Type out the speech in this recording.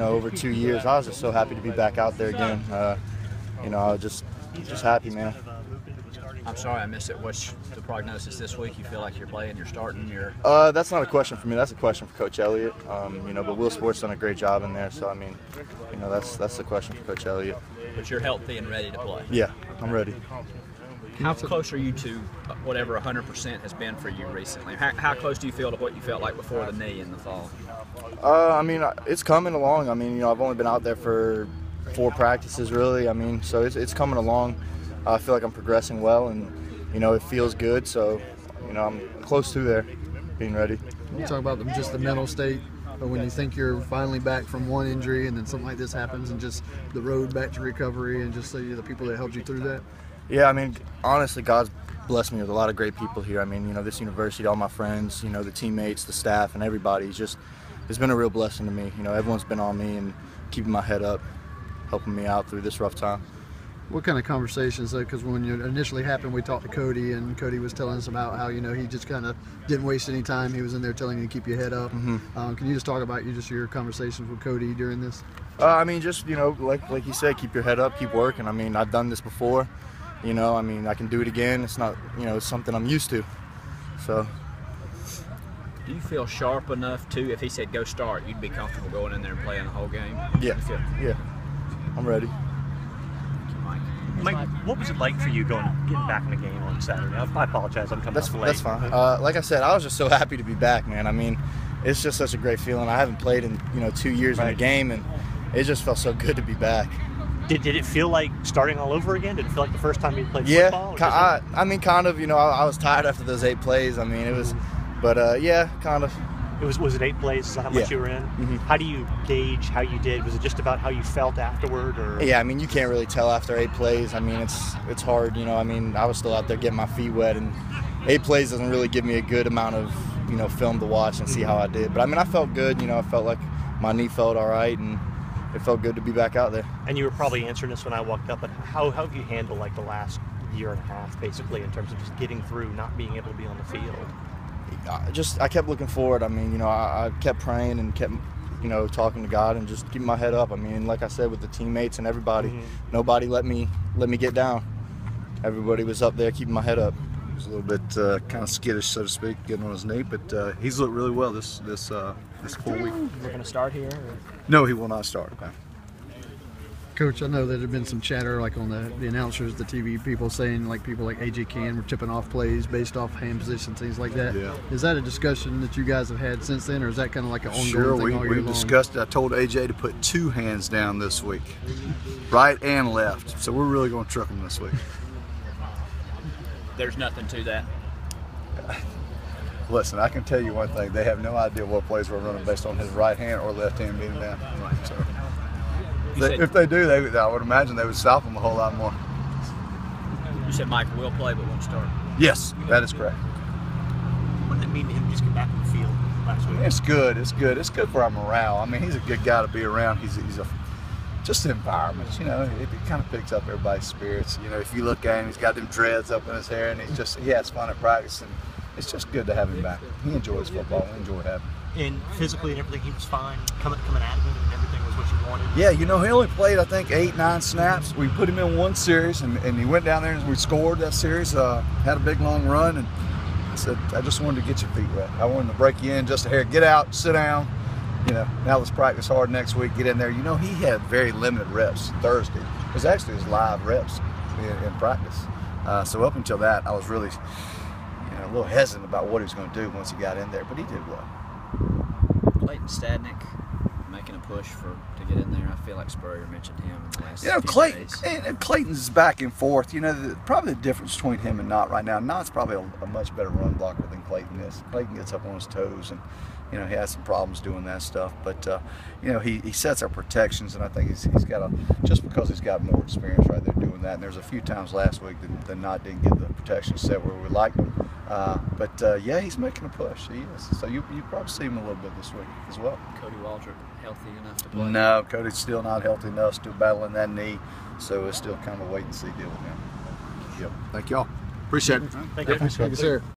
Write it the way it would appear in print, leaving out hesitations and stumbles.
over 2 years. I was just so happy to be back out there again. I was just happy, man. I'm sorry I missed it. What's the prognosis this week? You feel like you're playing, you're starting, you're... That's not a question for me. That's a question for Coach Elliott. But Will Sport's done a great job in there. So, that's the question for Coach Elliott. But you're healthy and ready to play. Yeah, I'm ready. How close are you to whatever 100% has been for you recently? How close do you feel to what you felt like before the knee in the fall? It's coming along. I've only been out there for 4 practices, really. So it's coming along. I feel like I'm progressing well, and it feels good. So, I'm close to there, being ready. You talk about just the mental state, but when you think you're finally back from one injury, and then something like this happens, and just the road back to recovery, and just the people that helped you through that. Yeah, honestly, God's blessed me with a lot of great people here. This university, all my friends, the teammates, the staff, and everybody. It's been a real blessing to me. Everyone's been on me and keeping my head up, helping me out through this rough time. What kind of conversations, because when it initially happened, we talked to Cody, and Cody was telling us about how, he just kind of didn't waste any time. He was in there telling you to keep your head up. Mm-hmm. Can you just talk about your conversations with Cody during this? Like you said, keep your head up, keep working. I've done this before. I can do it again. It's not, it's something I'm used to. So. Do you feel sharp enough to, if he said go start, you'd be comfortable going in there and playing the whole game? Yeah. I'm ready. Mike, what was it like for you getting back in the game on Saturday? I apologize, I'm coming up late. That's fine. Like I said, I was just so happy to be back, man. It's just such a great feeling. I haven't played in 2 years in a game, and it just felt so good to be back. Did it feel like starting all over again? Did it feel like the first time you played football? Yeah, kind of. I was tired after those 8 plays. It was, but yeah, kind of. Was it 8 plays? Is that how much you were in? Mm-hmm. How do you gauge how you did? Was it just about how you felt afterward, or? Yeah, you can't really tell after 8 plays. It's hard. I was still out there getting my feet wet, and 8 plays doesn't really give me a good amount of film to watch and see how I did. But I felt good. I felt like my knee felt all right, and it felt good to be back out there. And you were probably answering this when I walked up, but how have you handled the last year and a half, basically, in terms of just getting through, not being able to be on the field? I kept looking forward. I kept praying and kept, talking to God and just keeping my head up. Like I said, with the teammates and everybody, nobody let me get down. Everybody was up there keeping my head up. He was a little bit kind of skittish, so to speak, getting on his knee, but he's looked really well this full week. We're going to start here? Or? No, he will not start. Okay. Coach, I know there had been some chatter on the announcers, the TV people saying people like A.J. Cann were tipping off plays based off hand position, things like that. Yeah. Is that a discussion that you guys have had since then, or is that kind of like an ongoing thing all year long? Sure, we discussed it. I told A.J. to put 2 hands down this week, right and left. So we're really going to trick him this week. There's nothing to that. Listen, I can tell you one thing. They have no idea what plays we're running based on his right hand or left hand being down. So. If they do, I would imagine they would stop him a whole lot more. You said Mike will play but won't start. Yes, that is correct. What did it mean to him just get back in the field last week? It's good. It's good. It's good for our morale. He's a good guy to be around. He's just the environment. It kind of picks up everybody's spirits. If you look at him, he's got them dreads up in his hair, and he has fun at practice, and it's just good to have him back. He enjoys football. We enjoy having him. And physically and everything, he was fine coming out of it, and everything was what you wanted. Yeah, he only played, I think, 8-9 snaps. We put him in one series, and he went down there and we scored that series. Had a big long run, and I said, I just wanted to get your feet wet. I wanted to break you in just a hair. Get out, sit down. Now let's practice hard next week. Get in there. He had very limited reps Thursday. It was actually his live reps in practice. So up until that, I was really, a little hesitant about what he was going to do once he got in there, but he did well. Clayton Stadnick making a push to get in there. I feel like Spurrier mentioned him in the last few days. And Clayton's back and forth. Probably the difference between him and Knott right now. Knott's probably a much better run blocker than Clayton is. Clayton gets up on his toes, and he has some problems doing that stuff. But he sets our protections, and I think he's got just because he's got more experience right there doing that. And there's a few times last week that Knott didn't get the protection set where we liked him. Yeah, he's making a push. He is. So you probably see him a little bit this week as well. Cody Waldrop healthy enough to play? No, Cody's still not healthy enough, still battling that knee. So it's still kind of a wait and see deal with him. Yep. Thank y'all. Appreciate it. Thank you. Thank you, sir.